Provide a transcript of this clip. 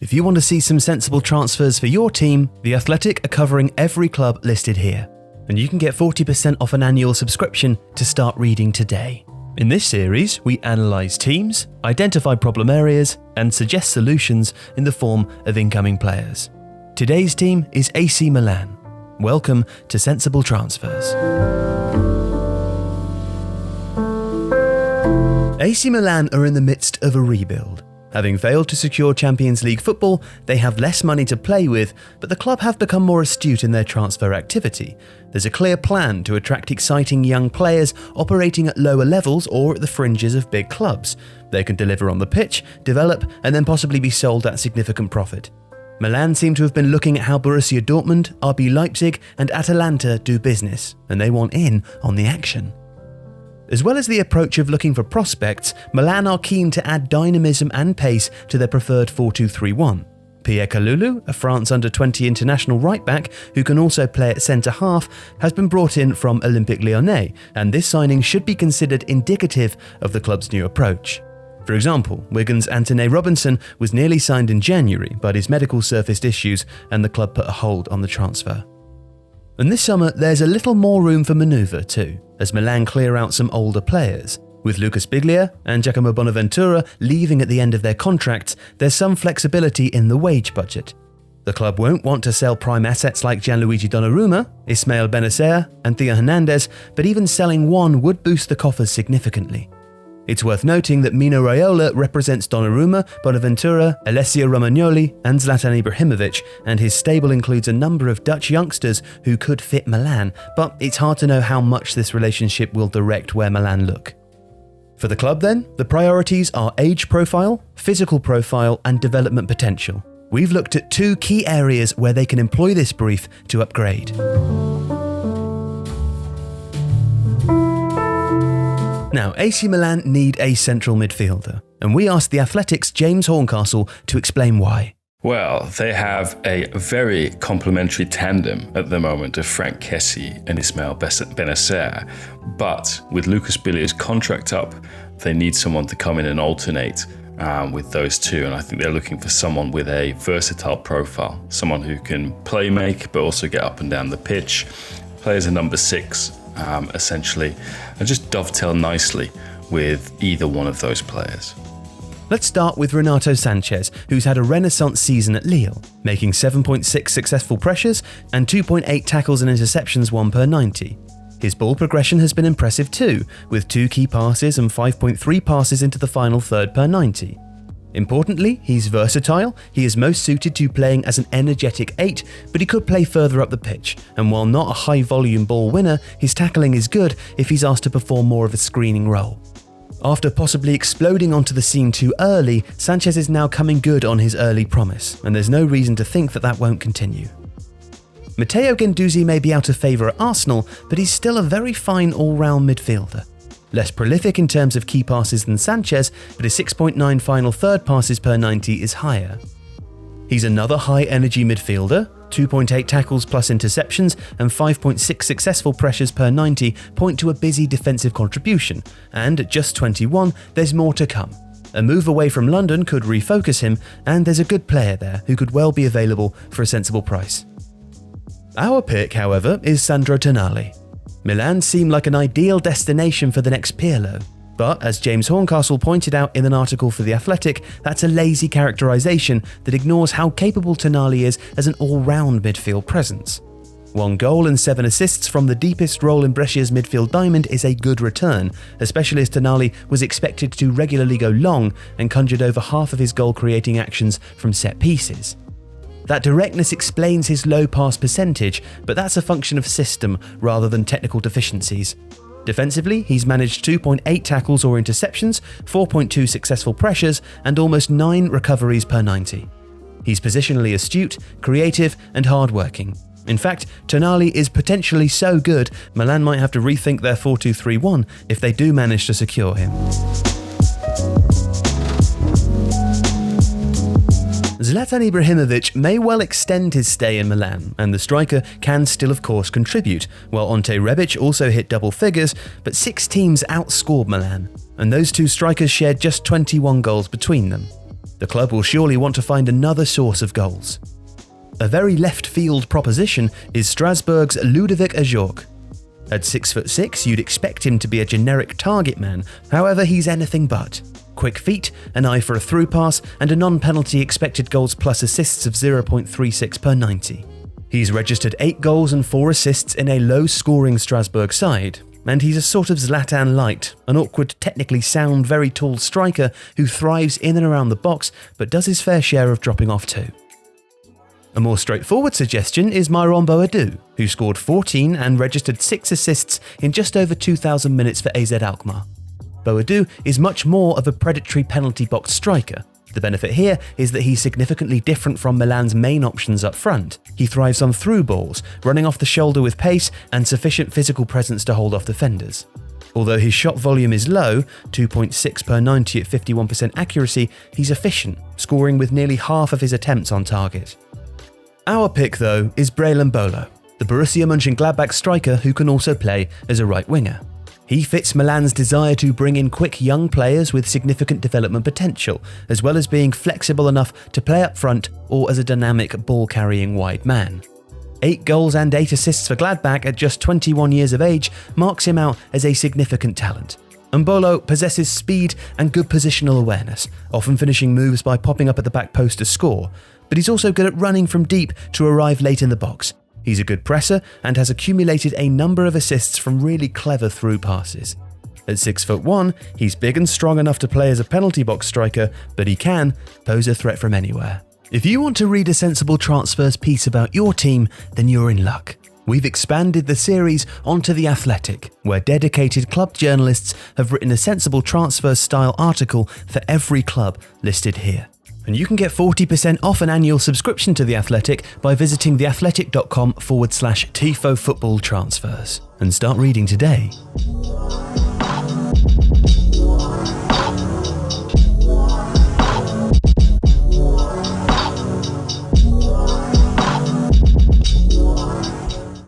If you want to see some sensible transfers for your team, The Athletic are covering every club listed here, and you can get 40% off an annual subscription to start reading today. In this series, we analyse teams, identify problem areas, and suggest solutions in the form of incoming players. Today's team is AC Milan. Welcome to Sensible Transfers. AC Milan are in the midst of a rebuild. Having failed to secure Champions League football, they have less money to play with, but the club have become more astute in their transfer activity. There's a clear plan to attract exciting young players operating at lower levels or at the fringes of big clubs. They can deliver on the pitch, develop, and then possibly be sold at significant profit. Milan seem to have been looking at how Borussia Dortmund, RB Leipzig, and Atalanta do business, and they want in on the action. As well as the approach of looking for prospects, Milan are keen to add dynamism and pace to their preferred 4-2-3-1. Pierre Kalulu, a France under-20 international right-back who can also play at centre-half, has been brought in from Olympique Lyonnais, and this signing should be considered indicative of the club's new approach. For example, Wigan's Anthony Robinson was nearly signed in January, but his medical surfaced issues and the club put a hold on the transfer. And this summer, there's a little more room for manoeuvre too, as Milan clear out some older players. With Lucas Biglia and Giacomo Bonaventura leaving at the end of their contracts, there's some flexibility in the wage budget. The club won't want to sell prime assets like Gianluigi Donnarumma, Ismael Benacer and Theo Hernandez, but even selling one would boost the coffers significantly. It's worth noting that Mino Raiola represents Donnarumma, Bonaventura, Alessio Romagnoli and Zlatan Ibrahimovic, and his stable includes a number of Dutch youngsters who could fit Milan, but it's hard to know how much this relationship will direct where Milan look. For the club then, the priorities are age profile, physical profile and development potential. We've looked at two key areas where they can employ this brief to upgrade. Now, AC Milan need a central midfielder, and we asked The Athletic's James Horncastle to explain why. Well, they have a very complementary tandem at the moment of Franck Kessie and Ismael Benacer, but with Lucas Biglia's contract up, they need someone to come in and alternate with those two, and I think they're looking for someone with a versatile profile, someone who can play make but also get up and down the pitch, play as a number 6, essentially, and just dovetail nicely with either one of those players. Let's start with Renato Sanchez, who's had a renaissance season at Lille, making 7.6 successful pressures and 2.8 tackles and interceptions won per 90. His ball progression has been impressive too, with 2 key passes and 5.3 passes into the final third per 90. Importantly, he's versatile. He is most suited to playing as an energetic 8, but he could play further up the pitch, and while not a high-volume ball winner, his tackling is good if he's asked to perform more of a screening role. After possibly exploding onto the scene too early, Sanchez is now coming good on his early promise, and there's no reason to think that won't continue. Matteo Guendouzi may be out of favour at Arsenal, but he's still a very fine all-round midfielder. Less prolific in terms of key passes than Sanchez, but his 6.9 final third passes per 90 is higher. He's another high-energy midfielder. 2.8 tackles plus interceptions and 5.6 successful pressures per 90 point to a busy defensive contribution, and at just 21, there's more to come. A move away from London could refocus him, and there's a good player there who could well be available for a sensible price. Our pick, however, is Sandro Tonali. Milan seem like an ideal destination for the next Pirlo, but as James Horncastle pointed out in an article for The Athletic, that's a lazy characterisation that ignores how capable Tonali is as an all-round midfield presence. 1 goal and 7 assists from the deepest role in Brescia's midfield diamond is a good return, especially as Tonali was expected to regularly go long and conjured over half of his goal-creating actions from set pieces. That directness explains his low pass percentage, but that's a function of system rather than technical deficiencies. Defensively, he's managed 2.8 tackles or interceptions, 4.2 successful pressures, and almost 9 recoveries per 90. He's positionally astute, creative, and hard-working. In fact, Tonali is potentially so good, Milan might have to rethink their 4-2-3-1 if they do manage to secure him. Zlatan Ibrahimovic may well extend his stay in Milan, and the striker can still of course contribute, while Ante Rebic also hit double figures, but 6 teams outscored Milan, and those two strikers shared just 21 goals between them. The club will surely want to find another source of goals. A very left-field proposition is Strasbourg's Ludovic Ajorc. At 6'6", you'd expect him to be a generic target man, however he's anything but. Quick feet, an eye for a through pass, and a non-penalty expected goals plus assists of 0.36 per 90. He's registered 8 goals and 4 assists in a low-scoring Strasbourg side, and he's a sort of Zlatan light, an awkward, technically sound, very tall striker who thrives in and around the box but does his fair share of dropping off too. A more straightforward suggestion is Myron Boadou, who scored 14 and registered 6 assists in just over 2,000 minutes for AZ Alkmaar. Boadou is much more of a predatory penalty box striker. The benefit here is that he's significantly different from Milan's main options up front. He thrives on through balls, running off the shoulder with pace and sufficient physical presence to hold off defenders. Although his shot volume is low, 2.6 per 90 at 51% accuracy, he's efficient, scoring with nearly half of his attempts on target. Our pick, though, is Brelin Bolo, the Borussia Mönchengladbach striker who can also play as a right winger. He fits Milan's desire to bring in quick young players with significant development potential, as well as being flexible enough to play up front or as a dynamic ball-carrying wide man. 8 goals and 8 assists for Gladbach at just 21 years of age marks him out as a significant talent. Mbolo possesses speed and good positional awareness, often finishing moves by popping up at the back post to score, but he's also good at running from deep to arrive late in the box. He's a good presser and has accumulated a number of assists from really clever through passes. At 6'1", he's big and strong enough to play as a penalty box striker, but he can pose a threat from anywhere. If you want to read a sensible transfers piece about your team, then you're in luck. We've expanded the series onto The Athletic, where dedicated club journalists have written a sensible transfers style article for every club listed here. And you can get 40% off an annual subscription to The Athletic by visiting theathletic.com/Tifo Football transfers. And start reading today.